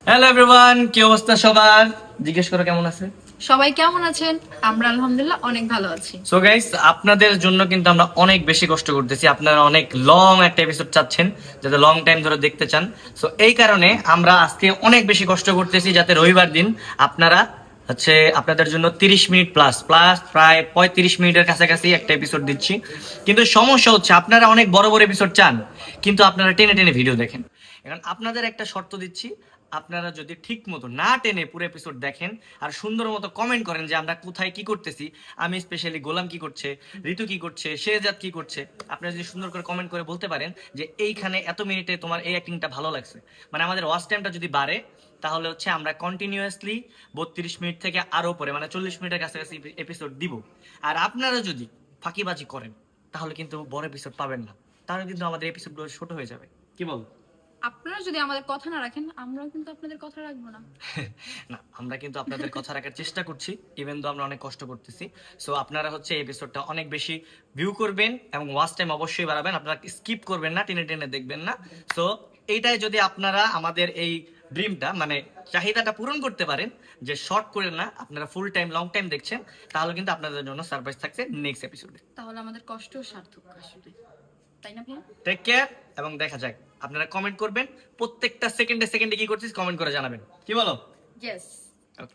Hello everyone, কি অবস্থা সবার? জিজ্ঞেস করো কেমন আছে সবাই কেমন আছেন? আমরা আলহামদুলিল্লাহ অনেক ভালো আছি। সো গাইস, আপনাদের জন্য কিন্তু আমরা অনেক বেশি কষ্ট করতেছি। আপনারা অনেক লং একটা এপিসোড চাচ্ছেন, যাতে লং টাইম ধরে দেখতে চান। সো এই কারণে আমরা আজকে অনেক বেশি কষ্ট করতেছি, যাতে রবিবার দিন আপনারা হচ্ছে আপনাদের জন্য 30 মিনিট প্লাস প্লাস প্রায় 35 মিনিটের কাছাকাছি একটা এপিসোড দিচ্ছি। কিন্তু সমস্যা হচ্ছে আপনারা অনেক বড় বড় এপিসোড চান, কিন্তু আপনারা টেনে টেনে ভিডিও দেখেন। এখন আপনাদের একটা শর্ত দিচ্ছি, আপনারা যদি ঠিক মতো না টেনে পুরো এপিসোড দেখেন আর সুন্দর মতো কমেন্ট করেন যে আমরা কোথায় কি করতেছি, আমি স্পেশালি গোলাম কি করছে, ঋতু কি করছে, শেহজাদ কি করছে, আপনারা যদি সুন্দর করে কমেন্ট করে বলতে পারেন যে এইখানে এত মিনিটে তোমার এই অ্যাক্টিংটা ভালো লাগছে, মানে আমাদের ওয়াচ টাইমটা যদি বাড়ে, তাহলে হচ্ছে আমরা কন্টিনিউয়াসলি 32 মিনিট থেকে আরো পরে মানে 40 মিনিটের কাছাকাছি এপিসোড দিব। আর আপনারা যদি ফাঁকিবাজি করেন, তাহলে কিন্তু বড় এপিসোড পাবেন না, তাহলে কিন্তু আমাদের এপিসোডগুলো ছোট হয়ে যাবে। কি বল? আপনারা যদি আমাদের কথা না রাখেন, আমরাও কিন্তু আপনাদের কথা রাখবো না। না, আমরা কিন্তু আপনাদের কথা রাখার চেষ্টা করছি, ইভেন তো আমরা অনেক কষ্ট করতেছি। সো আপনারা হচ্ছে এই এপিসোডটা অনেক বেশি ভিউ করবেন এবং ওয়াচ টাইম অবশ্যই বাড়াবেন, আপনারা স্কিপ করবেন না, টেনে টেনে দেখবেন না। সো এইটাই যদি আপনারা আমাদের এই ড্রিমটা মানে চাহিদাটা পূরণ করতে পারেন, যে শর্ট করে না আপনারা ফুল টাইম লং টাইম দেখছেন, তাহলে কিন্তু আপনাদের জন্য সারপ্রাইজ থাকছে নেক্সট এপিসোডে। তাহলে আমাদের কষ্ট সার্থক আসলে, তাই না ভাইয়া? টেক কেয়ার এবং দেখা যাক। আপনারা কমেন্ট করবেন, প্রত্যেকটা সেকেন্ডে সেকেন্ডে কি করছিস কমেন্ট করে জানাবেন। কি বলো? ইয়েস। ওকে।